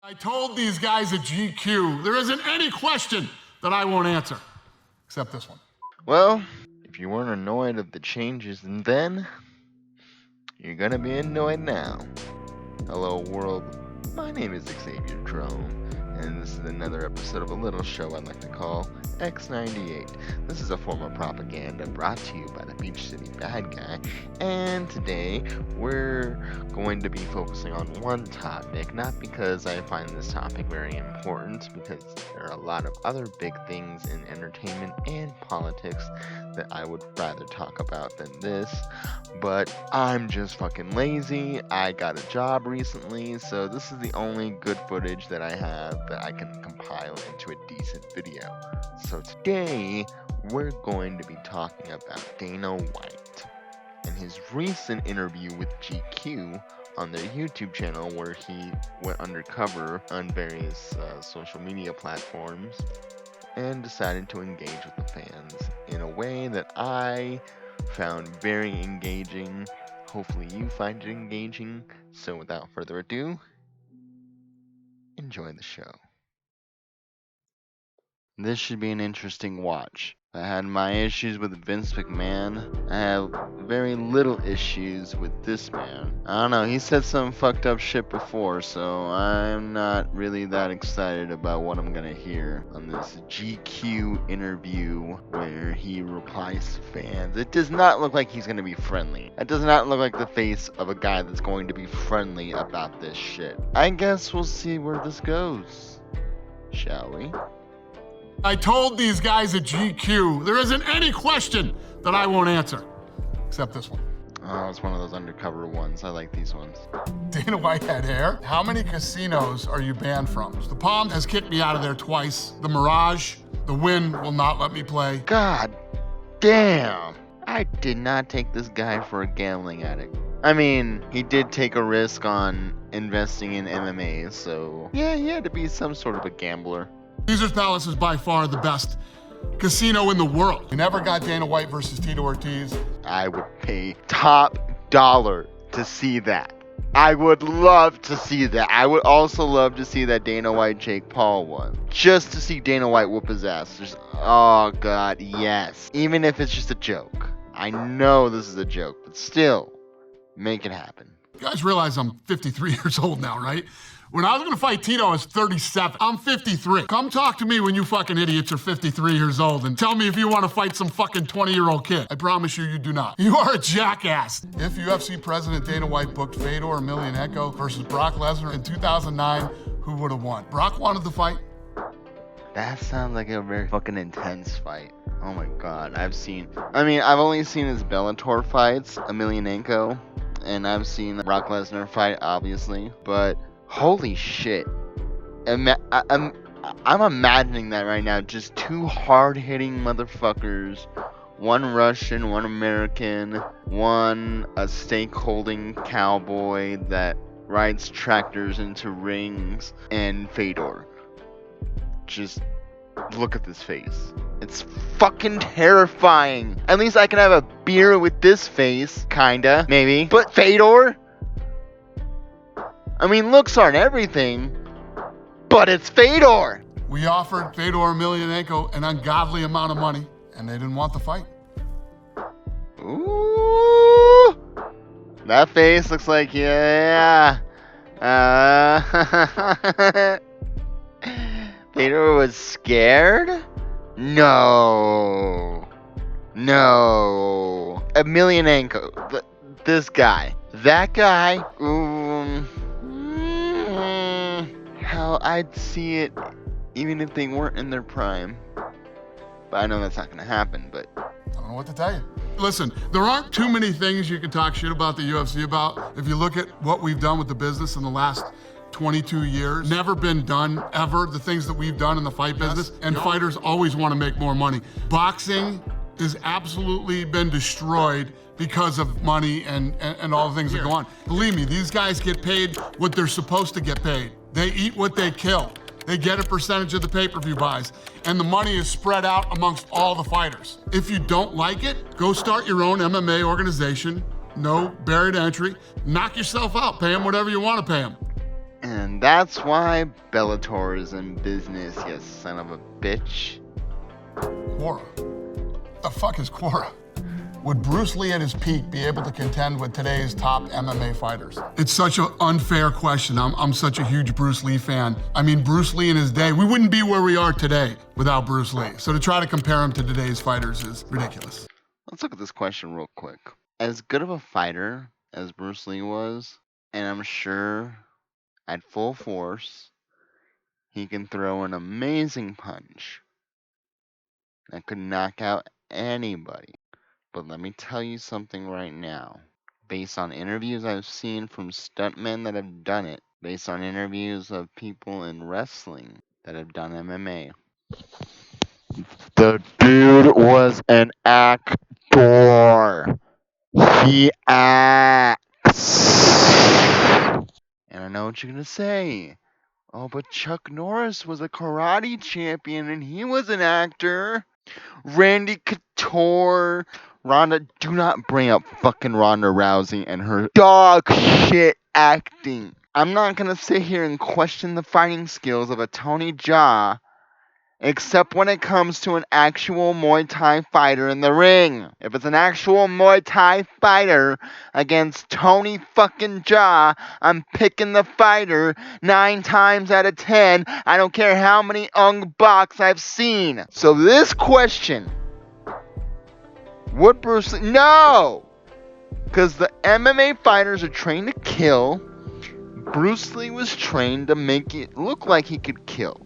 I told these guys at GQ, there isn't any question that I won't answer, except this one. Well, if you weren't annoyed of the changes then, you're gonna be annoyed now. Hello world, my name is Xavier Drome, and this is another episode of a little show I like to call X98. This is a form of propaganda brought to you by the Beach City Bad Guy, and today we're going to be focusing on one topic, not because I find this topic very important, because there are a lot of other big things in entertainment and politics that I would rather talk about than this, but I'm just fucking lazy. I got a job recently, so this is the only good footage that I have that I can compile into a decent video. So today, we're going to be talking about Dana White and his recent interview with GQ on their YouTube channel, where he went undercover on various social media platforms and decided to engage with the fans in a way that I found very engaging. Hopefully you find it engaging. So without further ado, enjoy the show. This should be an interesting watch. I had my issues with Vince McMahon. I have very little issues with this man. I don't know, he said some fucked up shit before, so I'm not really that excited about what I'm gonna hear on this GQ interview where he replies to fans. It does not look like he's gonna be friendly. It does not look like the face of a guy that's going to be friendly about this shit. I guess we'll see where this goes, shall we? I told these guys at GQ, there isn't any question that I won't answer, except this one. Oh, it's one of those undercover ones. I like these ones. Dana White had hair. How many casinos are you banned from? The Palm has kicked me out of there twice. The Mirage, the Wynn will not let me play. God damn. I did not take this guy for a gambling addict. I mean, he did take a risk on investing in MMA, so yeah, he had to be some sort of a gambler. Caesar's Palace is by far the best casino in the world. We never got Dana White versus Tito Ortiz. I would pay top dollar to see that. I would love to see that. I would also love to see that Dana White Jake Paul one. Just to see Dana White whoop his ass. Just, oh god, yes. Even if it's just a joke. I know this is a joke, but still, make it happen. You guys realize I'm 53 years old now, right? When I was gonna fight Tito, I was 37. I'm 53. Come talk to me when you fucking idiots are 53 years old and tell me if you wanna fight some fucking 20-year-old kid. I promise you, you do not. You are a jackass. If UFC President Dana White booked Fedor Emelianenko versus Brock Lesnar in 2009, who would have won? Brock wanted the fight. That sounds like a very fucking intense fight. Oh my god, I've only seen his Bellator fights, Emelianenko, and I've seen the Brock Lesnar fight, obviously, but holy shit. I'm imagining that right now. Just two hard-hitting motherfuckers. One Russian, one American, one a stake-holding cowboy that rides tractors into rings, and Fedor. Just look at this face. It's fucking terrifying. At least I can have a beer with this face, kinda, maybe. But Fedor? I mean, looks aren't everything, but it's Fedor. We offered Fedor Emelianenko an ungodly amount of money, and they didn't want the fight. Ooh, that face looks like, yeah. Fedor was scared? No. Emelianenko, this guy. That guy, hell, I'd see it even if they weren't in their prime. But I know that's not gonna happen, but I don't know what to tell you. Listen, there aren't too many things you can talk shit about the UFC about. If you look at what we've done with the business in the last 22 years, never been done ever, the things that we've done in the fight business, and fighters always want to make more money. Boxing has absolutely been destroyed because of money and all the things that go on. Believe me, these guys get paid what they're supposed to get paid. They eat what they kill. They get a percentage of the pay-per-view buys, and the money is spread out amongst all the fighters. If you don't like it, go start your own MMA organization. No barrier to entry. Knock yourself out. Pay them whatever you want to pay them. And that's why Bellator is in business, you son of a bitch. Quora. The fuck is Quora? Would Bruce Lee at his peak be able to contend with today's top MMA fighters? It's such an unfair question. I'm such a huge Bruce Lee fan. I mean, Bruce Lee in his day, we wouldn't be where we are today without Bruce Lee. So to try to compare him to today's fighters is ridiculous. Let's look at this question real quick. As good of a fighter as Bruce Lee was, and I'm sure at full force, he can throw an amazing punch that could knock out anybody. But let me tell you something right now. Based on interviews I've seen from stuntmen that have done it, based on interviews of people in wrestling that have done MMA, the dude was an actor. He acts. And I know what you're gonna say. Oh, but Chuck Norris was a karate champion and he was an actor. Randy Couture, Ronda, do not bring up fucking Ronda Rousey and her dog shit acting. I'm not gonna sit here and question the fighting skills of a Tony Jaa, except when it comes to an actual Muay Thai fighter in the ring. If it's an actual Muay Thai fighter against Tony fucking Jaa, I'm picking the fighter 9 times out of 10. I don't care how many Ung Boks I've seen. So this question, would Bruce Lee? No! Because the MMA fighters are trained to kill. Bruce Lee was trained to make it look like he could kill.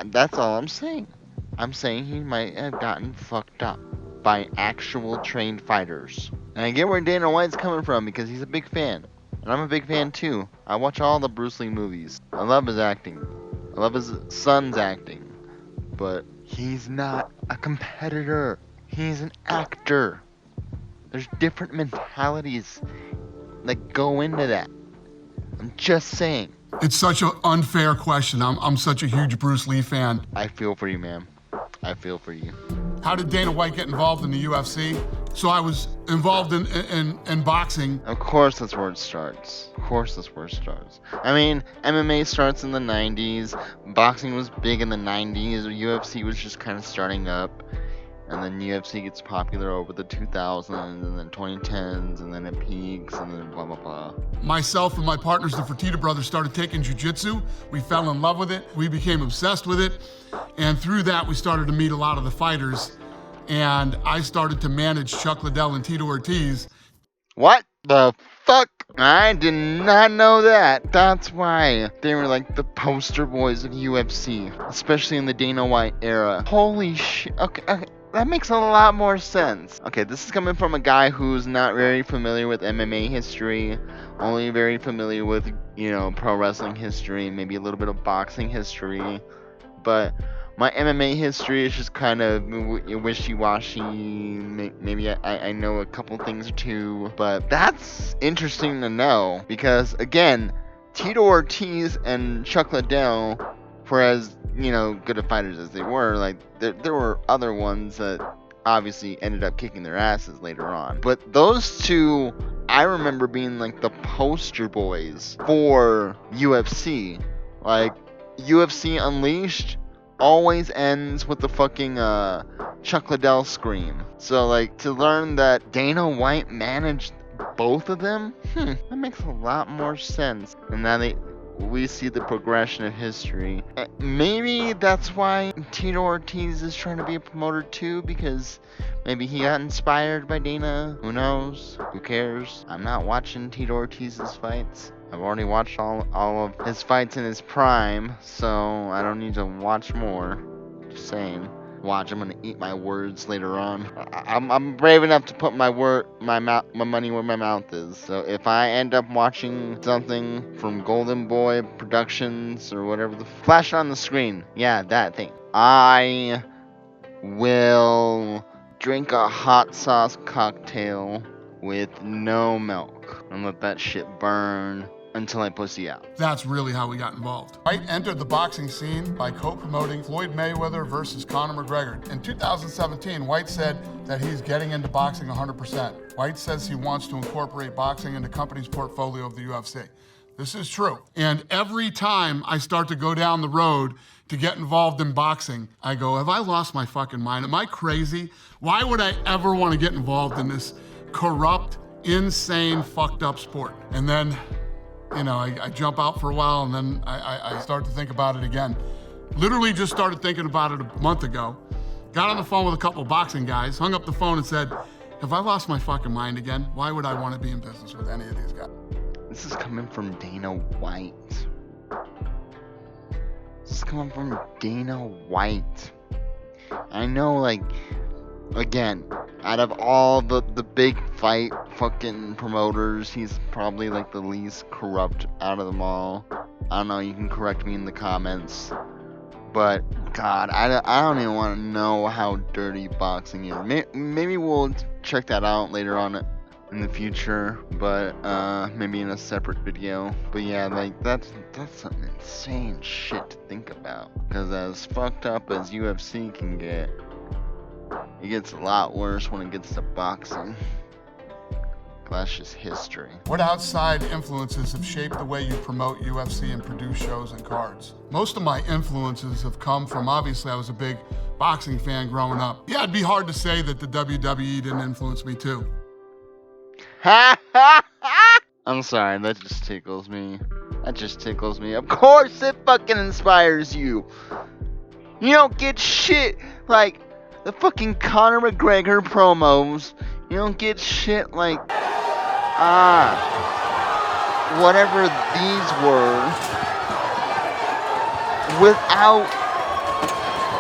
That's all I'm saying. I'm saying he might have gotten fucked up by actual trained fighters. And I get where Dana White's coming from because he's a big fan. And I'm a big fan too. I watch all the Bruce Lee movies. I love his acting. I love his son's acting. But he's not a competitor. He's an actor. There's different mentalities that go into that. I'm just saying. It's such an unfair question. I'm such a huge Bruce Lee fan. I feel for you, man. I feel for you. How did Dana White get involved in the UFC? So I was involved in boxing. Of course that's where it starts. Of course that's where it starts. I mean, MMA starts in the 90s. Boxing was big in the 90s. UFC was just kind of starting up. And then UFC gets popular over the 2000s and then 2010s and then it peaks and then blah, blah, blah. Myself and my partners, the Fertitta brothers, started taking jiu-jitsu. We fell in love with it. We became obsessed with it. And through that, we started to meet a lot of the fighters. And I started to manage Chuck Liddell and Tito Ortiz. What the fuck? I did not know that. That's why they were like the poster boys of UFC, especially in the Dana White era. Holy shit. Okay. That makes a lot more sense. Okay, this is coming from a guy who's not very familiar with MMA history, only very familiar with, pro wrestling history, maybe a little bit of boxing history. But my MMA history is just kind of wishy-washy. Maybe I know a couple things or two, but that's interesting to know because, again, Tito Ortiz and Chuck Liddell, for as good of fighters as they were, like there were other ones that obviously ended up kicking their asses later on. But those two, I remember being like the poster boys for UFC. Like UFC Unleashed always ends with the fucking Chuck Liddell scream. So like to learn that Dana White managed both of them, that makes a lot more sense. And now we see the progression of history. Maybe that's why Tito Ortiz is trying to be a promoter too, because maybe he got inspired by Dana. Who knows? Who cares? I'm not watching Tito Ortiz's fights. I've already watched all of his fights in his prime, so I don't need to watch more. Just saying. Watch, I'm gonna eat my words later on. I'm brave enough to put my money where my mouth is. So if I end up watching something from Golden Boy Productions or whatever flash on the screen, yeah, that thing, I will drink a hot sauce cocktail with no milk and let that shit burn until I pussy out. That's really how we got involved. White entered the boxing scene by co-promoting Floyd Mayweather versus Conor McGregor. In 2017, White said that he's getting into boxing 100%. White says he wants to incorporate boxing into the company's portfolio of the UFC. This is true. And every time I start to go down the road to get involved in boxing, I go, have I lost my fucking mind? Am I crazy? Why would I ever want to get involved in this corrupt, insane, fucked up sport? And then, you know, I jump out for a while and then I start to think about it again. Literally just started thinking about it a month ago. Got on the phone with a couple of boxing guys, hung up the phone and said, have I lost my fucking mind again? Why would I want to be in business with any of these guys? This is coming from Dana White. This is coming from Dana White. I know, like, again, out of all the big fight fucking promoters, he's probably like the least corrupt out of them all. I don't know, you can correct me in the comments. But, God, I don't even want to know how dirty boxing is. Maybe we'll check that out later on in the future, but maybe in a separate video. But yeah, like, that's some insane shit to think about. Because as fucked up as UFC can get, it gets a lot worse when it gets to boxing. That's just history. What outside influences have shaped the way you promote UFC and produce shows and cards? Most of my influences have come from, obviously, I was a big boxing fan growing up. Yeah, it'd be hard to say that the WWE didn't influence me too. I'm sorry, that just tickles me. That just tickles me. Of course it fucking inspires you. You don't get shit like the fucking Conor McGregor promos. You don't get shit like whatever these were without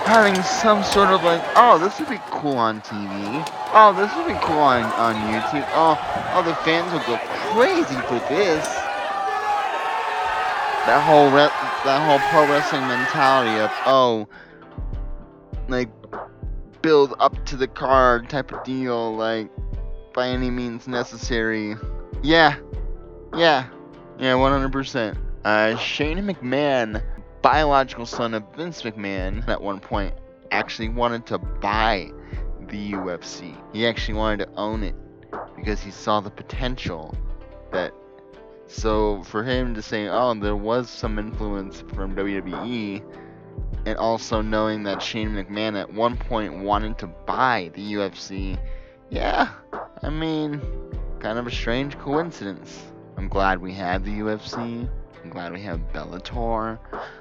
having some sort of like, oh, this would be cool on TV. Oh, this would be cool on YouTube. Oh, the fans will go crazy for this. That whole pro wrestling mentality of, oh, like, build up to the card type of deal, like, by any means necessary. Yeah, 100%. Shane McMahon, biological son of Vince McMahon, at one point actually wanted to buy the UFC. He actually wanted to own it because he saw the potential that. So for him to say, oh, there was some influence from WWE, and also knowing that Shane McMahon at one point wanted to buy the UFC, yeah, I mean, kind of a strange coincidence. I'm glad we have the UFC. I'm glad we have Bellator.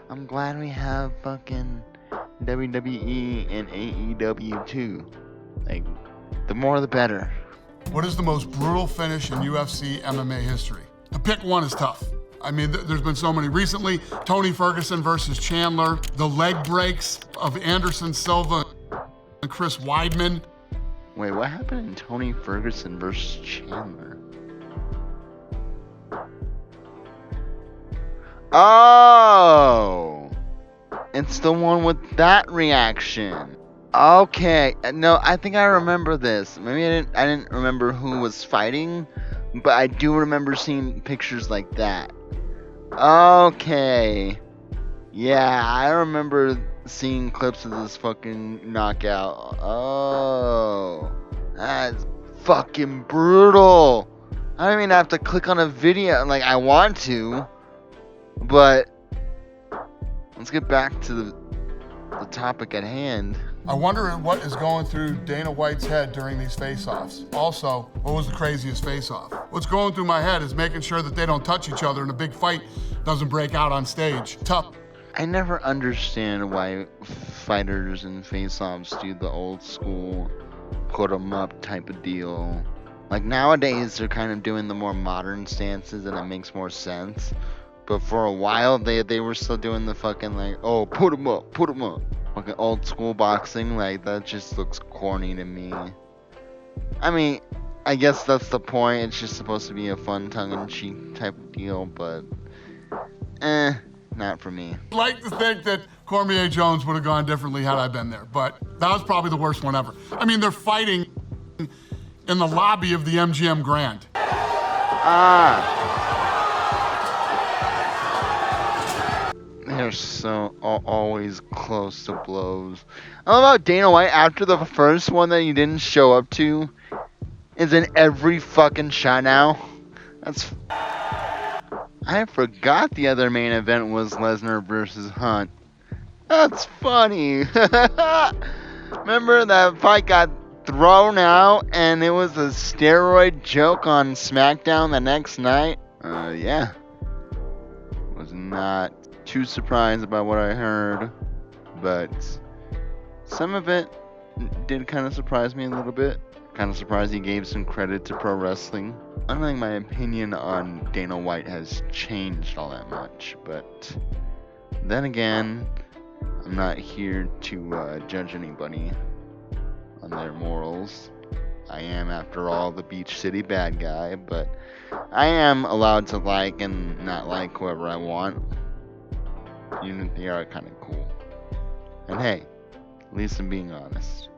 I'm glad we have fucking WWE and AEW too. Like, the more the better. What is the most brutal finish in UFC MMA history? To pick one is tough. I mean, there's been so many. Recently, Tony Ferguson versus Chandler, the leg breaks of Anderson Silva and Chris Weidman. Wait, what happened in Tony Ferguson versus Chandler? Oh! It's the one with that reaction. Okay, no, I think I remember this. Maybe I didn't remember who was fighting, but I do remember seeing pictures like that. Okay. Yeah, I remember seeing clips of this fucking knockout. Oh, that's fucking brutal. I don't even have to click on a video. Like, I want to, but let's get back to the topic at hand. I wonder what is going through Dana White's head during these face-offs. Also, what was the craziest face-off? What's going through my head is making sure that they don't touch each other and a big fight doesn't break out on stage. Tough. I never understand why fighters and face-offs do the old school put 'em up type of deal. Like, nowadays they're kind of doing the more modern stances and it makes more sense. But for a while they were still doing the fucking like, oh, put 'em up. Fucking old school boxing, like, that just looks corny to me. I mean, I guess that's the point. It's just supposed to be a fun tongue-in-cheek type of deal, but not for me. I'd like to think that Cormier Jones would have gone differently had I been there, but that was probably the worst one ever. I mean, they're fighting in the lobby of the MGM Grand. They're so always close to blows. I love how Dana White, after the first one that he didn't show up to, is in every fucking shot now. I forgot the other main event was Lesnar versus Hunt. That's funny. Remember that fight got thrown out and it was a steroid joke on SmackDown the next night? Yeah. Was not too surprised about what I heard, but some of it did kind of surprise me a little bit. Kind of surprised he gave some credit to pro wrestling. I don't think my opinion on Dana White has changed all that much, but then again, I'm not here to judge anybody on their morals. I am, after all, the Beach City bad guy, but I am allowed to like and not like whoever I want, even if they are kind of cool. And hey, at least I'm being honest.